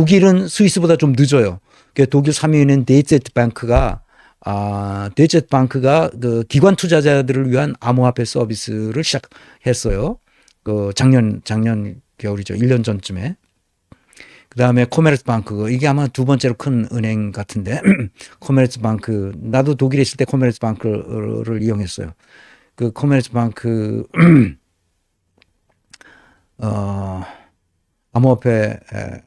독일은 스위스보다 좀 늦어요. 독일 3위는 데이제트 방크가 그 기관 투자자들을 위한 암호화폐 서비스를 시작했어요. 그 작년 겨울이죠. 1년 전쯤에. 그다음에 코메르츠방크, 이게 아마 두 번째로 큰 은행 같은데 코메르츠방크, 나도 독일에 있을 때 코메르츠방크를 이용했어요. 그 코메르츠방크 암호화폐를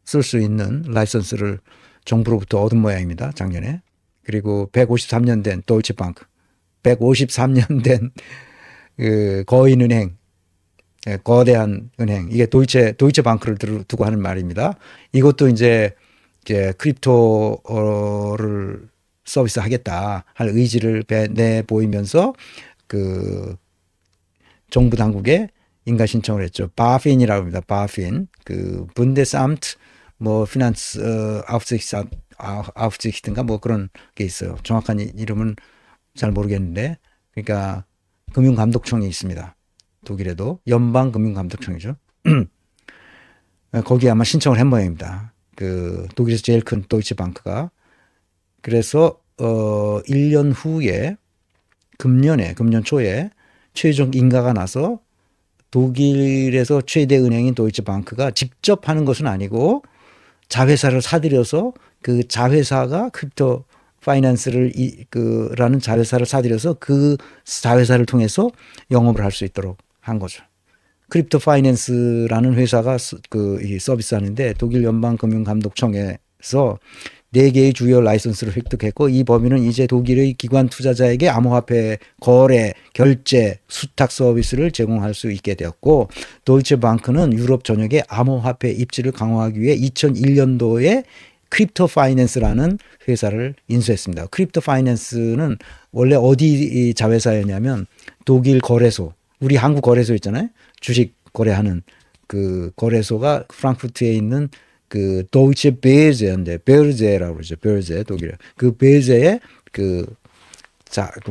쓸 수 있는 라이선스를 정부로부터 얻은 모양입니다. 작년에. 그리고 153년 된 도이치방크, 153년 된 그 거인은행, 거대한 은행, 이게 도이체방크를 두고 하는 말입니다. 이것도 이제 크립토를 서비스하겠다 할 의지를 내 보이면서 그 정부 당국에 인가 신청을 했죠. 바핀이라고 합니다. 바핀, 그 분데사암트 뭐 피난스 아우프지히트인가 뭐 그런 게 있어요. 정확한 이름은 잘 모르겠는데, 그러니까 금융감독청이 있습니다. 독일에도 연방금융감독청이죠. 거기에 아마 신청을 한 모양입니다. 그 독일에서 제일 큰 도이치방크가. 그래서 1년 후에 금년 초에 최종 인가가 나서 독일에서 최대 은행인 도이치방크가 직접 하는 것은 아니고 자회사를 사들여서 그 자회사가 크립토 파이낸스를 라는 자회사를 사들여서 그 자회사를 통해서 영업을 할 수 있도록 한 거죠. 크립토 파이낸스라는 회사가 이 서비스 하는데 독일 연방금융감독청에서 4개의 주요 라이선스를 획득했고, 이 범위는 이제 독일의 기관 투자자에게 암호화폐 거래, 결제, 수탁 서비스를 제공할 수 있게 되었고, 도이체방크는 유럽 전역의 암호화폐 입지를 강화하기 위해 2001년도에 크립토 파이낸스라는 회사를 인수했습니다. 크립토 파이낸스는 원래 어디 자회사였냐면 독일 거래소, 우리 한국 거래소 있잖아요. 주식 거래하는 그 거래소가 프랑크푸르트에 있는 그 도이체 베르제인데, 베르제라고 그러죠. 베르제, 독일에. 그 베르제의 그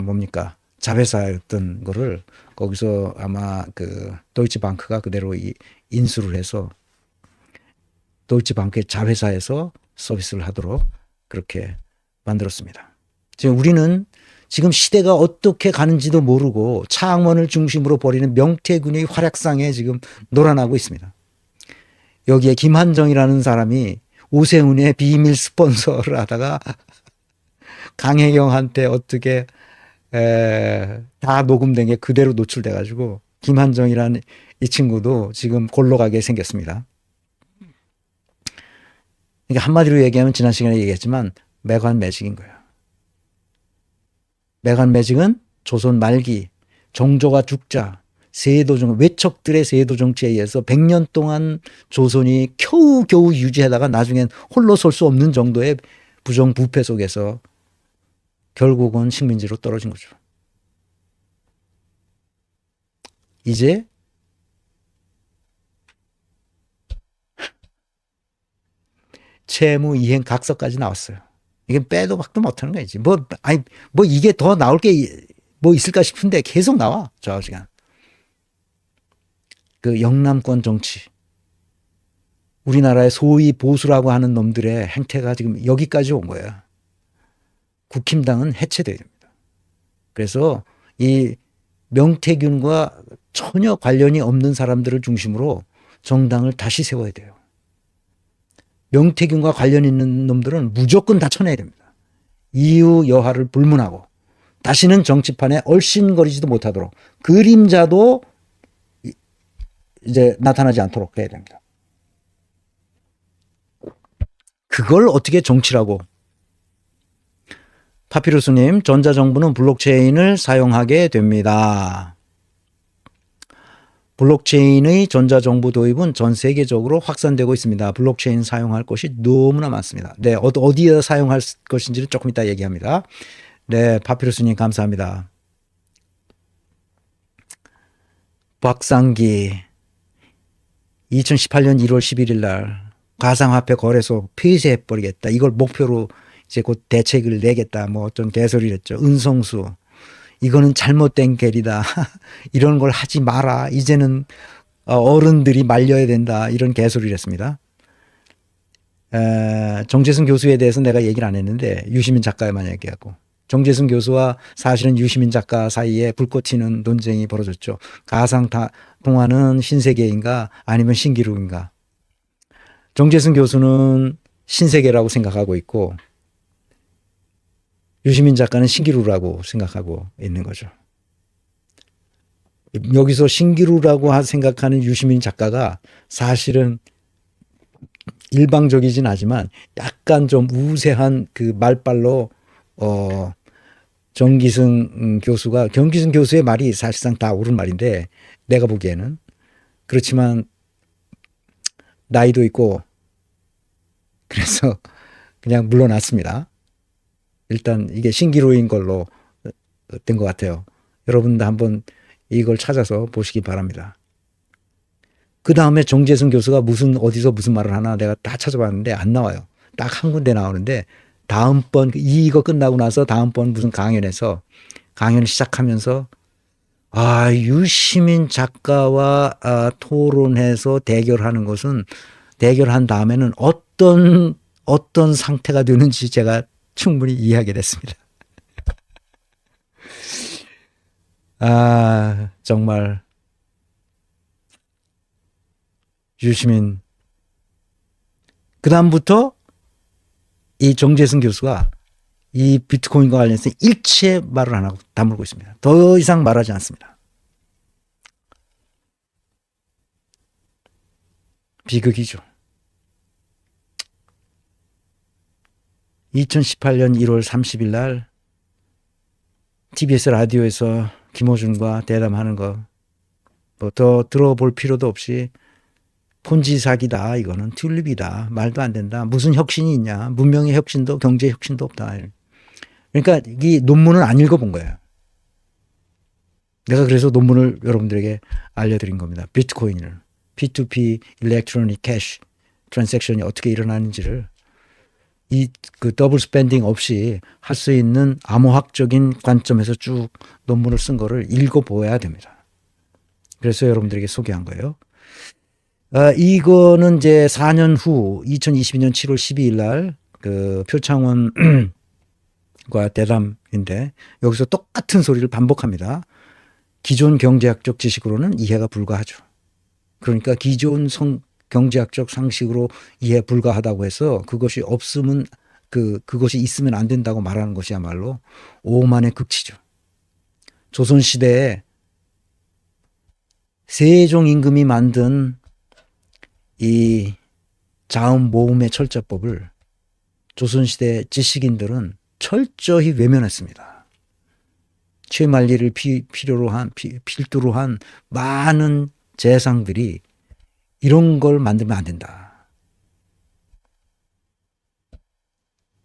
뭡니까? 자회사였던 거를 거기서 아마 그 도이치방크가 그대로 인수를 해서 도이치방크의 자회사에서 서비스를 하도록 그렇게 만들었습니다. 지금 우리는 지금 시대가 어떻게 가는지도 모르고 차학원을 중심으로 벌이는 명태균의 활약상에 지금 놀아나고 있습니다. 여기에 김한정이라는 사람이 오세훈의 비밀 스폰서를 하다가 강혜경한테 어떻게 다 녹음된 게 그대로 노출돼 가지고 김한정이라는 이 친구도 지금 골로 가게 생겼습니다. 그러니까 한마디로 얘기하면 지난 시간에 얘기했지만 매관 매직인 거예요. 매관 매직은 조선 말기 정조가 죽자 외척들의 세도 정치에 의해서 100년 동안 조선이 겨우겨우 유지하다가 나중엔 홀로 설 수 없는 정도의 부정부패 속에서 결국은 식민지로 떨어진 거죠. 이제 채무 이행 각서까지 나왔어요. 이게 빼도 박도 못하는 거지. 뭐 이게 더 나올 게 뭐 있을까 싶은데 계속 나와. 저 시간. 그 영남권 정치. 우리나라의 소위 보수라고 하는 놈들의 행태가 지금 여기까지 온 거예요. 국힘당은 해체돼야 됩니다. 그래서 이 명태균과 전혀 관련이 없는 사람들을 중심으로 정당을 다시 세워야 돼요. 명태균과 관련 있는 놈들은 무조건 다 쳐내야 됩니다. 이유 여하를 불문하고 다시는 정치판에 얼씬거리지도 못하도록, 그림자도 이제 나타나지 않도록 해야 됩니다. 그걸 어떻게 정치라고? 파피루스님, 전자정부는 블록체인을 사용하게 됩니다. 블록체인의 전자정부 도입은 전 세계적으로 확산되고 있습니다. 블록체인 사용할 곳이 너무나 많습니다. 네, 어디에 사용할 것인지는 조금 이따 얘기합니다. 네, 파피루스님 감사합니다. 박상기, 2018년 1월 11일 날 가상화폐 거래소 폐쇄해버리겠다. 이걸 목표로 이제 곧 대책을 내겠다. 뭐 어떤 개소리를 했죠. 은성수, 이거는 잘못된 계리다. 이런 걸 하지 마라. 이제는 어른들이 말려야 된다. 이런 개소리를 했습니다. 정재승 교수에 대해서 내가 얘기를 안 했는데 유시민 작가에만 얘기하고 정재승 교수와 사실은 유시민 작가 사이에 불꽃 튀는 논쟁이 벌어졌죠. 가상 동화는 신세계인가 아니면 신기루인가. 정재승 교수는 신세계라고 생각하고 있고 유시민 작가는 신기루라고 생각하고 있는 거죠. 여기서 신기루라고 생각하는 유시민 작가가 사실은 일방적이진 하지만 약간 좀 우세한 그 말빨로 정기승 교수의 말이 사실상 다 옳은 말인데 내가 보기에는 그렇지만 나이도 있고 그래서 그냥 물러났습니다. 일단 이게 신기루인 걸로 된 것 같아요. 여러분도 한번 이걸 찾아서 보시기 바랍니다. 그 다음에 정재승 교수가 어디서 무슨 말을 하나 내가 다 찾아봤는데 안 나와요. 딱 한 군데 나오는데 다음번 이거 끝나고 나서 다음번 무슨 강연에서 강연을 시작하면서 유시민 작가와 토론해서 대결한 다음에는 어떤 상태가 되는지 제가 충분히 이해하게 됐습니다. 정말 유시민. 그 다음부터 이 정재승 교수가 이 비트코인과 관련해서 일체 말을 안 하고 다물고 있습니다. 더 이상 말하지 않습니다. 비극이죠. 2018년 1월 30일 날 TBS 라디오에서 김호준과 대담하는 거 뭐 더 들어볼 필요도 없이 폰지 사기다. 이거는 튤립이다. 말도 안 된다. 무슨 혁신이 있냐. 문명의 혁신도 경제 혁신도 없다. 그러니까 이 논문을 안 읽어본 거예요. 내가 그래서 논문을 여러분들에게 알려드린 겁니다. 비트코인을 P2P 일렉트로닉 캐시 트랜잭션이 어떻게 일어나는지를 그 더블 스pen딩 없이 할 수 있는 암호학적인 관점에서 쭉 논문을 쓴 거를 읽어보아야 됩니다. 그래서 여러분들에게 소개한 거예요. 이거는 이제 4년 후 2022년 7월 12일 날 그 표창원과 대담인데 여기서 똑같은 소리를 반복합니다. 기존 경제학적 지식으로는 이해가 불가하죠. 그러니까 기존 경제학적 상식으로 이해 불가하다고 해서 그것이 없으면 그것이 있으면 안 된다고 말하는 것이야말로 오만의 극치죠. 조선시대에 세종 임금이 만든 이 자음 모음의 철자법을 조선시대 지식인들은 철저히 외면했습니다. 최만리를 필두로 한 많은 재상들이 이런 걸 만들면 안 된다.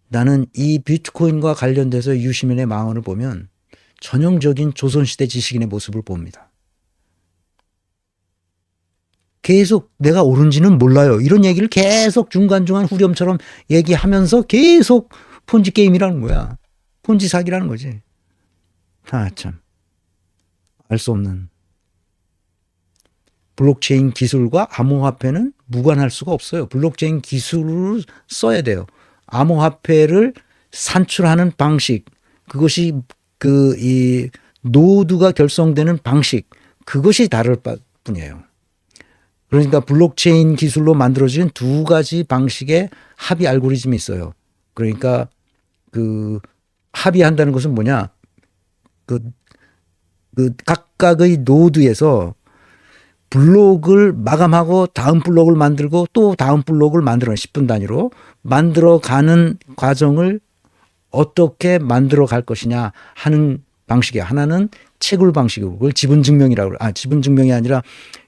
나는 이 비트코인과 관련돼서 유시민의 망언을 보면 전형적인 조선시대 지식인의 모습을 봅니다. 계속 내가 옳은지는 몰라요. 이런 얘기를 계속 중간중간 후렴처럼 얘기하면서 계속 폰지 게임이라는 거야. 폰지 사기라는 거지. 참. 알 수 없는. 블록체인 기술과 암호화폐는 무관할 수가 없어요. 블록체인 기술을 써야 돼요. 암호화폐를 산출하는 방식, 그것이 이 노드가 결성되는 방식, 그것이 다를 뿐이에요. 그러니까 블록체인 기술로 만들어진 두 가지 방식의 합의 알고리즘이 있어요. 그러니까 그 합의한다는 것은 뭐냐? 그 각각의 노드에서 블록을 마감하고 다음 블록을 만들고 또 다음 블록을 만들어 10분 단위로 만들어가는 과정을 어떻게 만들어 갈 것이냐 하는 방식이야. 하나는 채굴 방식이고 그걸 지분 증명이라고 그래요. 지분 증명이 아니라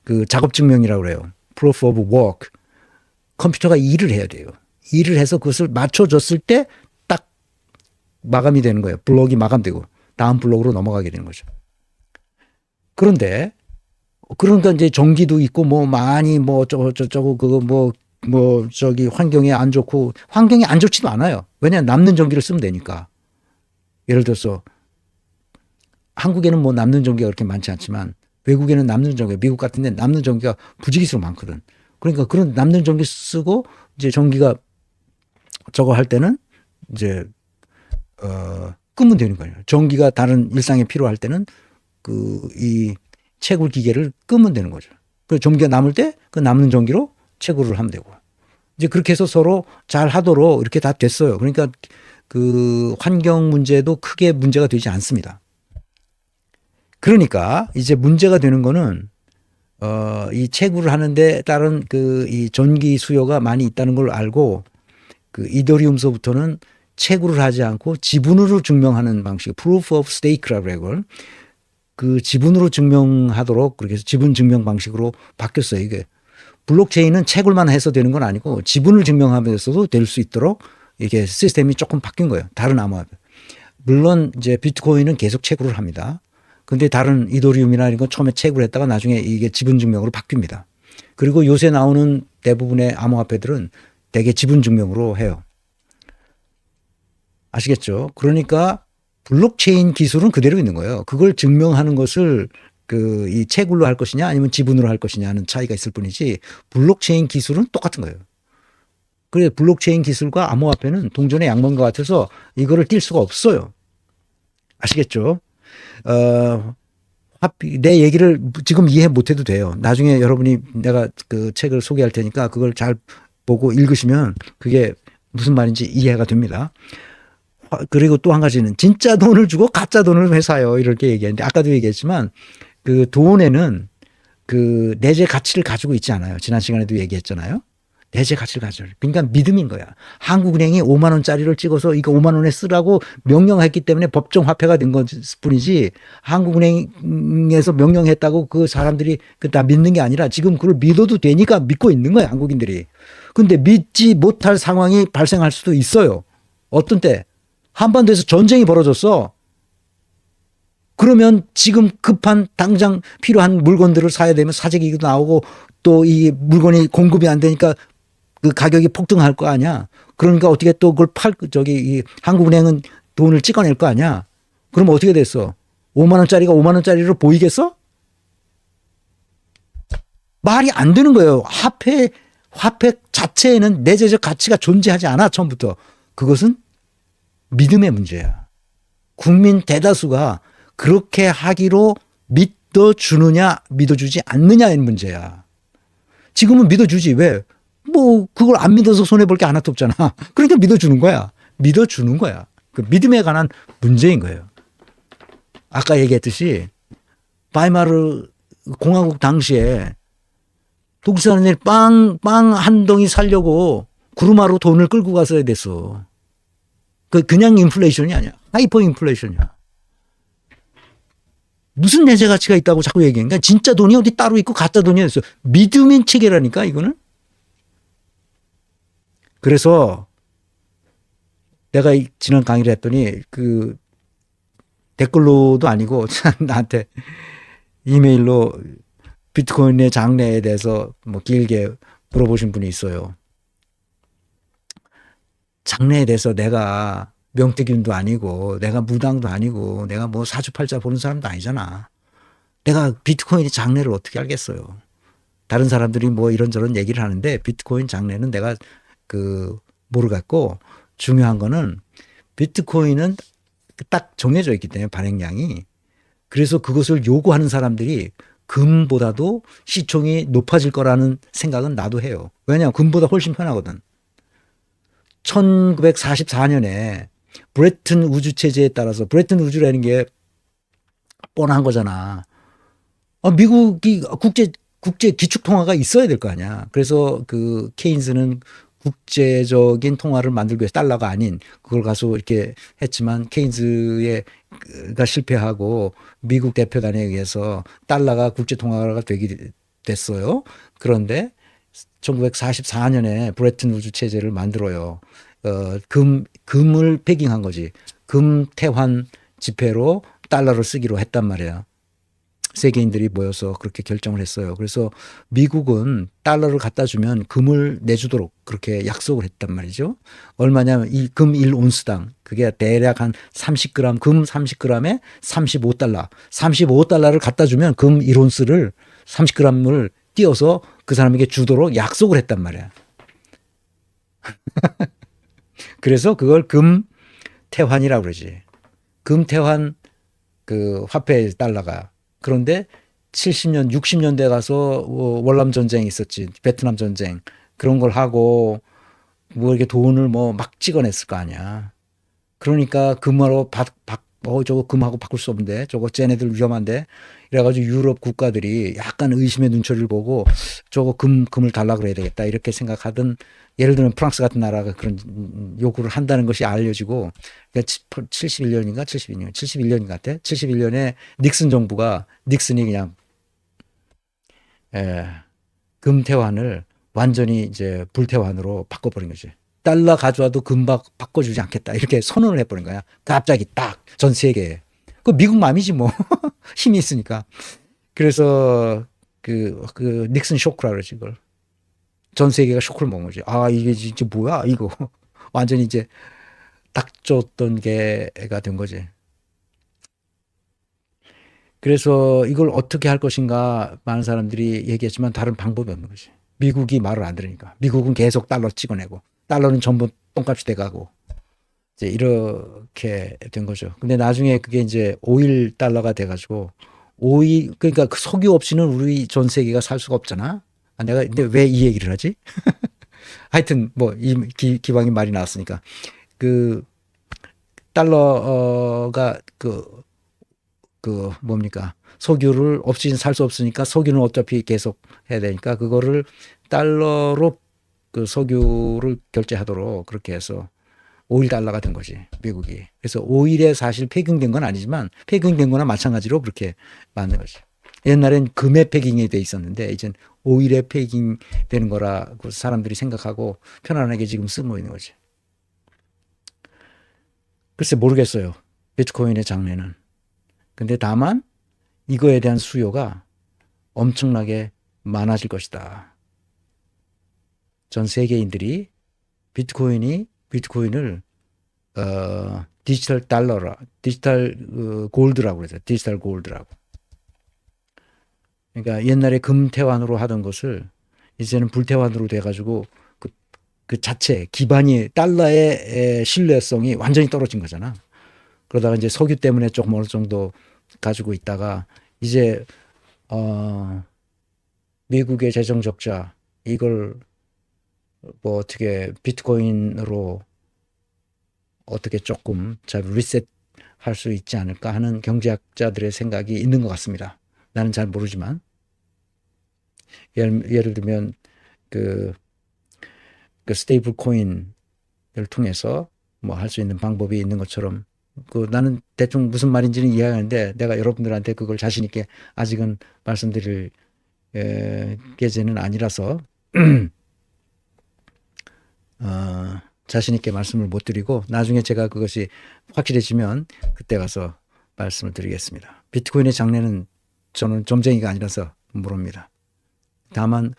그 작업 증명이라고 그래요. Proof of work. 컴퓨터가 일을 해야 돼요. 일을 해서 그것을 맞춰줬을 때 딱 마감이 되는 거예요. 블록이 마감되고 다음 블록으로 넘어가게 되는 거죠. 그런데 그러니까 이제 전기도 있고 뭐 많이 뭐 저거 그거 저기 환경에 안 좋고 환경에 안 좋지도 않아요. 왜냐하면 남는 전기를 쓰면 되니까. 예를 들어서 한국에는 뭐 남는 전기가 그렇게 많지 않지만 외국에는 남는 전기가 미국 같은 데 남는 전기가 부지기수로 많거든. 그러니까 그런 남는 전기 쓰고 이제 전기가 저거 할 때는 이제 끄면 되는 거예요. 전기가 다른 일상에 필요할 때는 이 채굴 기계를 끄면 되는 거죠. 그 전기가 남을 때 그 남는 전기로 채굴을 하면 되고. 이제 그렇게 해서 서로 잘 하도록 이렇게 다 됐어요. 그러니까 그 환경 문제도 크게 문제가 되지 않습니다. 그러니까 이제 문제가 되는 거는 이 채굴을 하는데 따른 이 전기 수요가 많이 있다는 걸 알고 그 이더리움서부터는 채굴을 하지 않고 지분으로 증명하는 방식, proof of stake라고 해요. 그 지분으로 증명하도록 그렇게 해서 지분 증명 방식으로 바뀌었어요. 이게 블록체인은 채굴만 해서 되는 건 아니고 지분을 증명하면서도 될 수 있도록 이게 시스템이 조금 바뀐 거예요. 다른 암호화폐. 물론 이제 비트코인은 계속 채굴을 합니다. 근데 다른 이더리움이나 이런 건 처음에 채굴을 했다가 나중에 이게 지분 증명으로 바뀝니다. 그리고 요새 나오는 대부분의 암호화폐들은 대개 지분 증명으로 해요. 아시겠죠? 그러니까 블록체인 기술은 그대로 있는 거예요. 그걸 증명하는 것을 이 채굴로 할 것이냐 아니면 지분으로 할 것이냐는 차이가 있을 뿐이지 블록체인 기술은 똑같은 거예요. 그래 블록체인 기술과 암호화폐는 동전의 양면과 같아서 이거를 뗄 수가 없어요. 아시겠죠? 내 얘기를 지금 이해 못해도 돼요. 나중에 여러분이 내가 그 책을 소개할 테니까 그걸 잘 보고 읽으시면 그게 무슨 말인지 이해가 됩니다. 그리고 또 한 가지는 진짜 돈을 주고 가짜 돈을 왜 사요? 이렇게 얘기했는데 아까도 얘기했지만 그 돈에는 그 내재 가치를 가지고 있지 않아요. 지난 시간에도 얘기했잖아요. 내재 가치를 가져요. 그러니까 믿음인 거야. 한국은행이 5만 원짜리를 찍어서 이거 5만 원에 쓰라고 명령했기 때문에 법정 화폐가 된 것일 뿐이지 한국은행에서 명령했다고 그 사람들이 다 믿는 게 아니라 지금 그걸 믿어도 되니까 믿고 있는 거야. 한국인들이. 근데 믿지 못할 상황이 발생할 수도 있어요. 어떤 때 한반도에서 전쟁이 벌어졌어. 그러면 지금 급한 당장 필요한 물건들을 사야 되면 사재기도 나오고 또 이 물건이 공급이 안 되니까 그 가격이 폭등할 거 아니야. 그러니까 어떻게 또 그걸 이 한국은행은 돈을 찍어낼 거 아니야. 그럼 어떻게 됐어? 5만 원짜리가 5만 원짜리로 보이겠어? 말이 안 되는 거예요. 화폐 자체에는 내재적 가치가 존재하지 않아. 처음부터. 그것은 믿음의 문제야. 국민 대다수가 그렇게 하기로 믿어주느냐 믿어주지 않느냐의 문제야. 지금은 믿어주지. 왜? 뭐 그걸 안 믿어서 손해볼 게 하나도 없잖아. 그러니까 믿어주는 거야. 믿어주는 거야. 그 믿음에 관한 문제인 거예요. 아까 얘기했듯이 바이마르 공화국 당시에 독일 사람들이 빵 한 덩이 사려고 구루마로 돈을 끌고 갔어야 됐어. 그냥 인플레이션이 아니야. 하이퍼 인플레이션이야. 무슨 내재 가치가 있다고 자꾸 얘기하니까 진짜 돈이 어디 따로 있고 가짜 돈이 있어. 믿음의 체계라니까 이거는. 그래서 내가 지난 강의를 했더니 그 댓글로도 아니고 나한테 이메일로 비트코인의 장래에 대해서 뭐 길게 물어보신 분이 있어요. 장래에 대해서 내가 명태균도 아니고 내가 무당도 아니고 내가 뭐 사주팔자 보는 사람도 아니잖아. 내가 비트코인의 장래를 어떻게 알겠어요. 다른 사람들이 뭐 이런저런 얘기를 하는데 비트코인 장래는 내가 모르겠고 중요한 거는 비트코인은 딱 정해져 있기 때문에 발행량이. 그래서 그것을 요구하는 사람들이 금보다도 시총이 높아질 거라는 생각은 나도 해요. 왜냐하면 금보다 훨씬 편하거든. 1944년에 브레튼 우주 체제에 따라서 브레튼 우주라는 게 뻔한 거잖아. 미국이 국제 기축 통화가 있어야 될 거 아니야. 그래서 그 케인스는 국제적인 통화를 만들기 위해서 달러가 아닌 그걸 가서 이렇게 했지만 케인스가 실패하고 미국 대표단에 의해서 달러가 국제 통화가 되게 됐어요. 그런데 1944년에 브레튼 우주 체제를 만들어요. 금을 패깅한 거지. 금 태환 지폐로 달러를 쓰기로 했단 말이야. 세계인들이 모여서 그렇게 결정을 했어요. 그래서 미국은 달러를 갖다 주면 금을 내주도록 그렇게 약속을 했단 말이죠. 얼마냐면 이 금 1온스당 그게 대략 한 30g 금 30g에 35달러. 35달러를 갖다 주면 금 1온스를 30g을 띄어서 그 사람에게 주도록 약속을 했단 말이야. 그래서 그걸 금태환이라고 그러지. 금태환 그 화폐 달러가. 그런데 70년, 60년대 가서 월남 전쟁이 있었지. 베트남 전쟁. 그런 걸 하고 뭐 이렇게 돈을 뭐 막 찍어냈을 거 아니야. 그러니까 금으로 저거 금하고 바꿀 수 없는데 저거 쟤네들 위험한데 이래가지고 유럽 국가들이 약간 의심의 눈초리를 보고 저거 금을 달라 그래야 되겠다 이렇게 생각하던, 예를 들면 프랑스 같은 나라가 그런 요구를 한다는 것이 알려지고, 그러니까 71년인가 72년 71년 같아. 71년에 닉슨이 그냥 금태환을 완전히 이제 불태환으로 바꿔버린 거지. 달러 가져와도 바꿔주지 않겠다 이렇게 선언을 해버린 거야. 갑자기 딱 전 세계에. 그 미국 맘이지 뭐. 힘이 있으니까. 그래서 그 닉슨 쇼크라 그러지 이걸. 전 세계가 쇼크를 먹은 거지. 아 이게 진짜 뭐야 이거. 완전히 이제 딱 줬던 게가 된 거지. 그래서 이걸 어떻게 할 것인가 많은 사람들이 얘기했지만 다른 방법이 없는 거지. 미국이 말을 안 들으니까. 미국은 계속 달러 찍어내고 달러는 전부 똥값이 돼가고 이제 이렇게 된 거죠. 근데 나중에 그게 이제 오일 달러가 돼가지고 그러니까 그 석유 없이는 우리 전 세계가 살 수가 없잖아. 내가 근데 왜 이 얘기를 하지? 하여튼 뭐 이 기왕이 말이 나왔으니까 그 달러가 뭡니까? 석유를 없이는 살 수 없으니까 석유는 어차피 계속 해야 되니까 그거를 달러로 그 석유를 결제하도록 그렇게 해서 오일 달러가 된 거지, 미국이. 그래서 오일에 사실 패깅된 건 아니지만 패깅된 거나 마찬가지로 그렇게 만든 거지. 옛날엔 금에 패깅이 돼 있었는데 이젠 오일에 패깅되는 거라고 사람들이 생각하고 편안하게 지금 쓰고 있는 거지. 글쎄 모르겠어요. 비트코인의 장래는. 근데 다만 이거에 대한 수요가 엄청나게 많아질 것이다. 전 세계인들이 비트코인을 디지털 골드라고 그러죠. 디지털 골드라고. 그러니까 옛날에 금태환으로 하던 것을 이제는 불태환으로 돼가지고 그 자체 기반이 달러의 신뢰성이 완전히 떨어진 거잖아. 그러다가 이제 석유 때문에 조금 어느 정도 가지고 있다가 이제 미국의 재정 적자 이걸 뭐 어떻게 비트코인으로 어떻게 조금 잘 리셋할 수 있지 않을까 하는 경제학자들의 생각이 있는 것 같습니다. 나는 잘 모르지만 예를 들면 그 스테이블 코인을 통해서 뭐 할 수 있는 방법이 있는 것처럼 나는 대충 무슨 말인지는 이해하는데 내가 여러분들한테 그걸 자신 있게 아직은 말씀드릴 계제는 아니라서 자신 있게 말씀을 못 드리고 나중에 제가 그것이 확실해지면 그때 가서 말씀을 드리겠습니다. 비트코인의 장래는 저는 점쟁이가 아니라서 모릅니다. 다만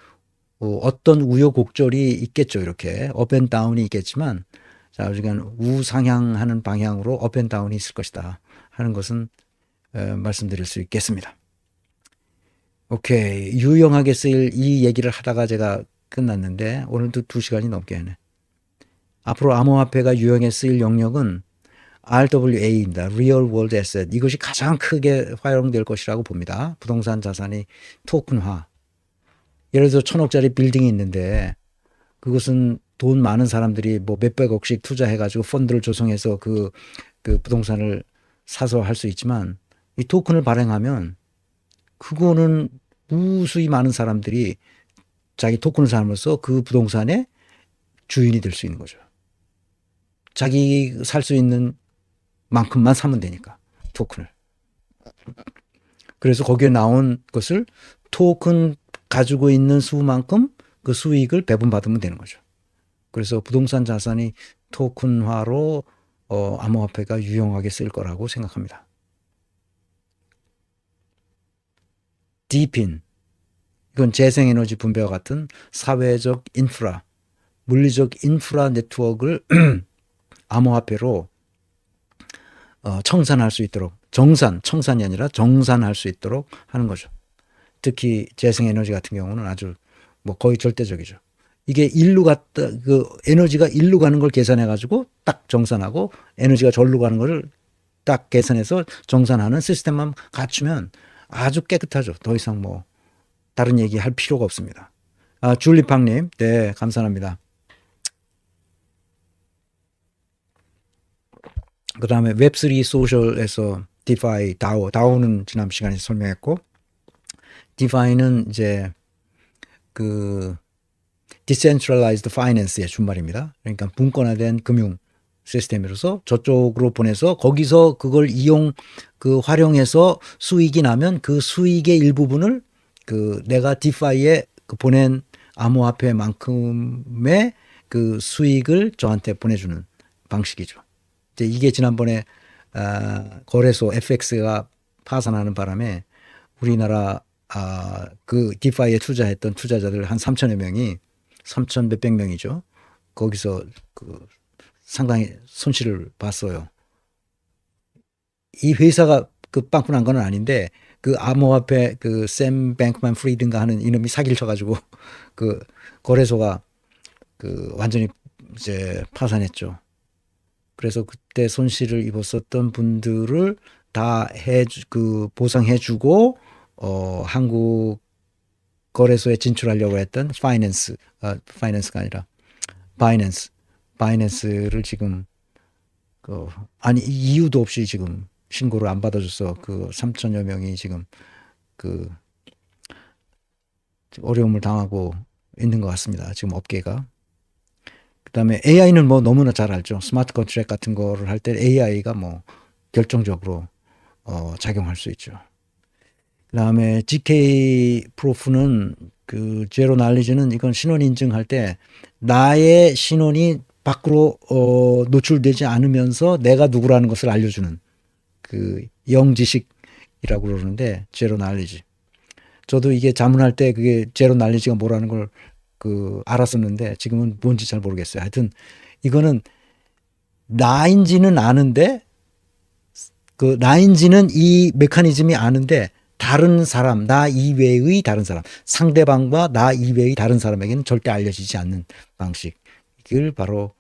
어떤 우여곡절이 있겠죠. 이렇게 업앤다운이 있겠지만 좌우지간 우상향하는 방향으로 업앤다운이 있을 것이다 하는 것은 말씀드릴 수 있겠습니다. 오케이. 유용하게 쓰일 이 얘기를 하다가 제가 끝났는데 오늘도 2시간이 넘게 하네. 앞으로 암호화폐가 유용하게 쓰일 영역은 RWA입니다. Real World Asset. 이것이 가장 크게 활용될 것이라고 봅니다. 부동산 자산이 토큰화. 예를 들어 1,000억짜리 빌딩이 있는데 그것은 돈 많은 사람들이 뭐 몇백억씩 투자해가지고 펀드를 조성해서 그 부동산을 사서 할 수 있지만 이 토큰을 발행하면 그거는 무수히 많은 사람들이 자기 토큰을 삼으로써 그 부동산의 주인이 될 수 있는 거죠. 자기 살 수 있는 만큼만 사면 되니까 토큰을. 그래서 거기에 나온 것을 토큰 가지고 있는 수만큼 그 수익을 배분받으면 되는 거죠. 그래서 부동산 자산이 토큰화로 암호화폐가 유용하게 쓰일 거라고 생각합니다. DePIN. 이건 재생에너지 분배와 같은 사회적 인프라, 물리적 인프라 네트워크를 암호화폐로 청산할 수 있도록 청산이 아니라 정산할 수 있도록 하는 거죠. 특히 재생에너지 같은 경우는 아주 뭐 거의 절대적이죠. 이게 일로 갔다 그 에너지가 일로 가는 걸 계산해 가지고 딱 정산하고 에너지가 절로 가는 거를 딱 계산해서 정산하는 시스템만 갖추면 아주 깨끗하죠. 더 이상 뭐 다른 얘기 할 필요가 없습니다. 아, 줄리팡님, 네, 감사합니다. 그 다음에 웹3 소셜에서 디파이, 다오는 지난 시간에 설명했고, 디파이는 이제 그 Decentralized Finance의 준말입니다. 그러니까 분권화된 금융 시스템으로서 저쪽으로 보내서 거기서 그걸 활용해서 수익이 나면 그 수익의 일부분을 그 내가 디파이에 그 보낸 암호화폐만큼의 그 수익을 저한테 보내주는 방식이죠. 이제 이게 지난번에 거래소 FX가 파산하는 바람에 우리나라 그 디파이에 투자했던 투자자들 한 3천여 명이 3천 몇백 명이죠. 거기서 그 상당히 손실을 봤어요. 이 회사가 그 빵꾸난 건 아닌데 그 암호화폐 그 샘 뱅크만 프리든가 하는 이놈이 사기를 쳐가지고 그 거래소가 그 완전히 이제 파산했죠. 그래서 그때 손실을 입었었던 분들을 다 보상해주고 한국 거래소에 진출하려고 했던 파이낸스가 아니라 바이낸스를 지금 아니 이유도 없이 지금 신고를 안 받아줘서 그 3천여 명이 지금 그 어려움을 당하고 있는 것 같습니다. 지금 업계가. 그다음에 AI는 뭐 너무나 잘 알죠. 스마트 컨트랙 같은 거를 할 때 AI가 뭐 결정적으로 작용할 수 있죠. 그다음에 GK 프로프는 그 제로 날리지는 이건 신원 인증할 때 나의 신원이 밖으로 노출되지 않으면서 내가 누구라는 것을 알려주는 그 영지식이라고 그러는데 제로 날리지. 저도 이게 자문할 때 그게 제로 날리지가 뭐라는 걸 그 알았었는데 지금은 뭔지 잘 모르겠어요. 하여튼 이거는 나인지는 아는데 그 나인지는 이 메커니즘이 아는데 다른 사람, 나 이외의 다른 사람, 상대방과 나 이외의 다른 사람에게는 절대 알려지지 않는 방식을 바로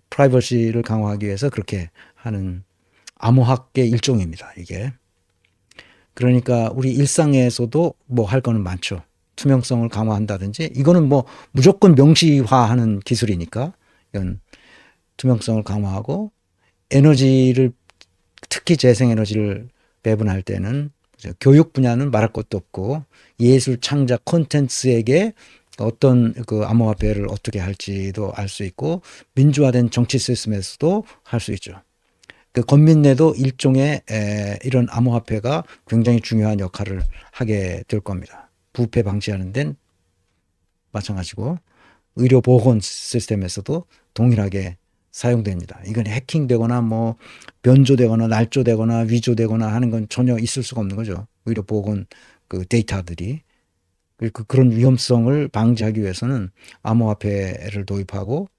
프라이버시를 강화하기 위해서 그렇게 하는 암호학의 일종입니다. 이게. 그러니까 우리 일상에서도 뭐 할 거는 많죠. 투명성을 강화한다든지 이거는 뭐 무조건 명시화하는 기술이니까 이건 투명성을 강화하고 에너지를 특히 재생에너지를 배분할 때는 교육 분야는 말할 것도 없고 예술 창작 콘텐츠에게 어떤 그 암호화폐를 어떻게 할지도 알 수 있고 민주화된 정치 시스템에서도 할 수 있죠. 그 건민내도 일종의 이런 암호화폐가 굉장히 중요한 역할을 하게 될 겁니다. 부패 방지하는 데는 마찬가지고 의료보건 시스템에서도 동일하게 사용됩니다. 이건 해킹되거나 뭐 변조되거나 날조되거나 위조되거나 하는 건 전혀 있을 수가 없는 거죠. 의료보건 그 데이터들이. 그런 위험성을 방지하기 위해서는 암호화폐를 도입하고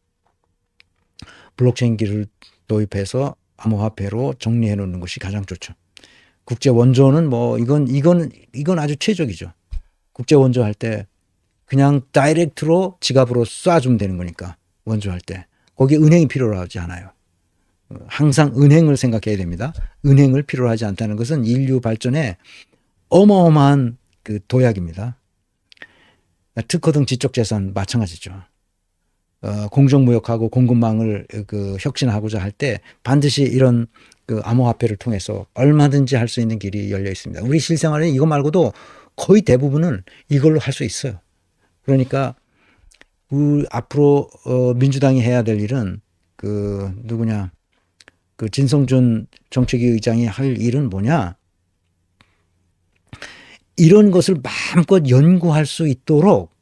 블록체인기를 도입해서 암호화폐로 정리해 놓는 것이 가장 좋죠. 국제 원조는 뭐 이건 아주 최적이죠. 국제 원조 할 때 그냥 다이렉트로 지갑으로 쏴주면 되는 거니까 원조할 때 거기에 은행이 필요로 하지 않아요. 항상 은행을 생각해야 됩니다. 은행을 필요로 하지 않다는 것은 인류 발전에 어마어마한 그 도약입니다. 특허 등 지적재산 마찬가지죠. 공정무역하고 공급망을 그 혁신하고자 할 때 반드시 이런 그 암호화폐를 통해서 얼마든지 할 수 있는 길이 열려 있습니다. 우리 실생활에 이거 말고도 거의 대부분은 이걸로 할 수 있어요. 그러니까 앞으로 민주당이 해야 될 일은 그 누구냐 그 진성준 정책위 의장이 할 일은 뭐냐 이런 것을 마음껏 연구할 수 있도록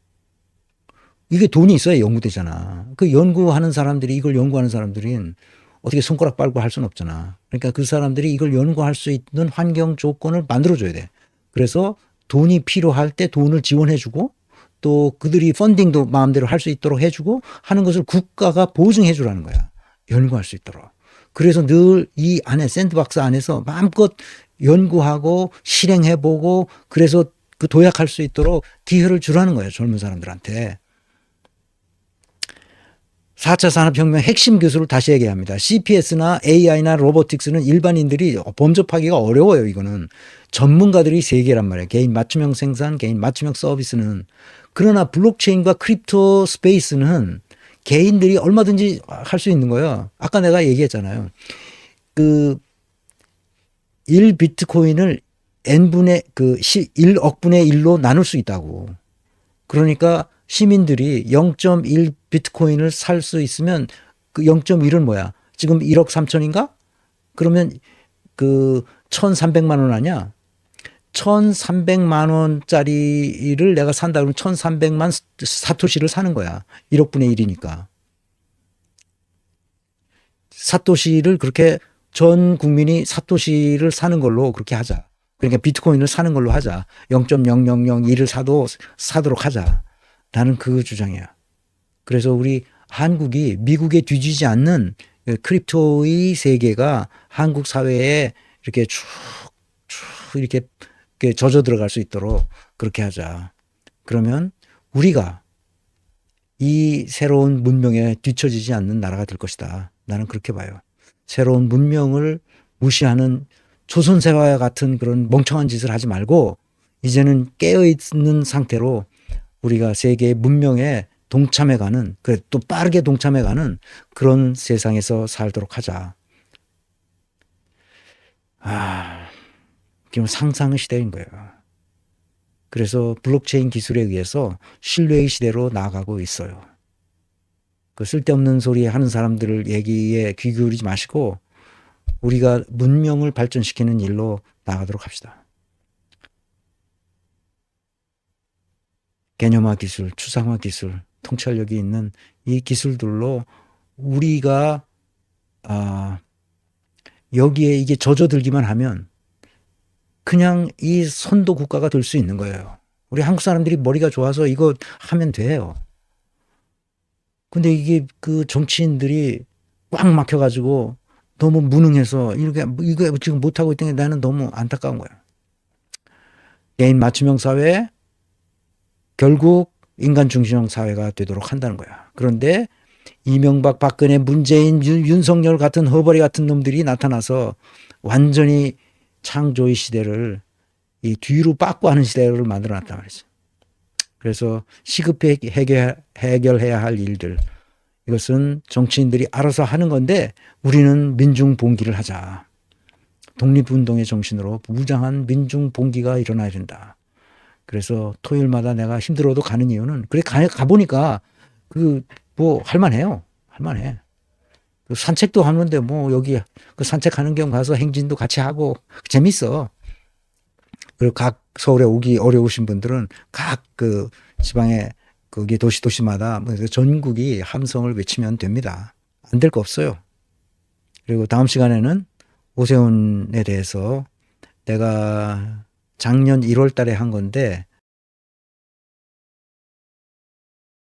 이게 돈이 있어야 연구되잖아. 그 연구하는 사람들이 이걸 연구하는 사람들은 어떻게 손가락 빨고 할 수는 없잖아. 그러니까 그 사람들이 이걸 연구할 수 있는 환경 조건을 만들어줘야 돼. 그래서 돈이 필요할 때 돈을 지원해주고 또 그들이 펀딩도 마음대로 할 수 있도록 해주고 하는 것을 국가가 보증해 주라는 거야. 연구할 수 있도록. 그래서 늘 이 안에 샌드박스 안에서 마음껏 연구하고 실행해보고 그래서 그 도약할 수 있도록 기회를 주라는 거예요. 젊은 사람들한테. 4차 산업혁명 핵심 기술을 다시 얘기합니다. CPS나 AI나 로보틱스는 일반인들이 범접하기가 어려워요. 이거는 전문가들이 세계란 말이에요. 개인 맞춤형 생산, 개인 맞춤형 서비스는. 그러나 블록체인과 크립토 스페이스는 개인들이 얼마든지 할 수 있는 거예요. 아까 내가 얘기했잖아요. 그 1비트코인을 n분의 1억분의 1로 나눌 수 있다고. 그러니까 시민들이 0.1 비트코인을 살 수 있으면 그 0.1은 뭐야? 지금 1억 3천인가? 그러면 그 1,300만 원 아니야? 1,300만 원짜리를 내가 산다 그러면 1,300만 사토시를 사는 거야. 1억분의 1이니까. 사토시를 그렇게 전 국민이 사토시를 사는 걸로 그렇게 하자. 그러니까 비트코인을 사는 걸로 하자. 0.0001을 사도록 하자. 나는 그 주장이야. 그래서 우리 한국이 미국에 뒤지지 않는 크립토의 세계가 한국 사회에 이렇게 쭉 이렇게 젖어 들어갈 수 있도록 그렇게 하자. 그러면 우리가 이 새로운 문명에 뒤처지지 않는 나라가 될 것이다. 나는 그렇게 봐요. 새로운 문명을 무시하는 조선세와 같은 그런 멍청한 짓을 하지 말고 이제는 깨어있는 상태로 우리가 세계의 문명에 동참해가는, 또 빠르게 동참해가는 그런 세상에서 살도록 하자. 지금 상상의 시대인 거예요. 그래서 블록체인 기술에 의해서 신뢰의 시대로 나아가고 있어요. 그 쓸데없는 소리 하는 사람들을 얘기에 귀 기울이지 마시고 우리가 문명을 발전시키는 일로 나아가도록 합시다. 개념화 기술, 추상화 기술, 통찰력이 있는 이 기술들로 우리가 여기에 이게 젖어들기만 하면 그냥 이 선도 국가가 될 수 있는 거예요. 우리 한국 사람들이 머리가 좋아서 이거 하면 돼요. 근데 이게 그 정치인들이 꽉 막혀가지고 너무 무능해서 이거 지금 못하고 있던 게 나는 너무 안타까운 거야. 개인 맞춤형 사회, 결국 인간 중심형 사회가 되도록 한다는 거야. 그런데 이명박, 박근혜, 문재인, 윤석열 같은 허벌이 같은 놈들이 나타나서 완전히 창조의 시대를 이 뒤로 빠꾸 하는 시대를 만들어 놨단 말이죠. 그래서 시급히 해결해야 할 일들, 이것은 정치인들이 알아서 하는 건데 우리는 민중봉기를 하자. 독립운동의 정신으로 무장한 민중봉기가 일어나야 된다. 그래서 토요일마다 내가 힘들어도 가는 이유는 그래 가보니까 뭐 할만해요. 할만해. 산책도 하는데 뭐 여기 그 산책하는 겸 가서 행진도 같이 하고 재밌어. 그리고 각 서울에 오기 어려우신 분들은 각 그 지방에 거기 도시마다 전국이 함성을 외치면 됩니다. 안 될 거 없어요. 그리고 다음 시간에는 오세훈에 대해서 내가 작년 1월 달에 한 건데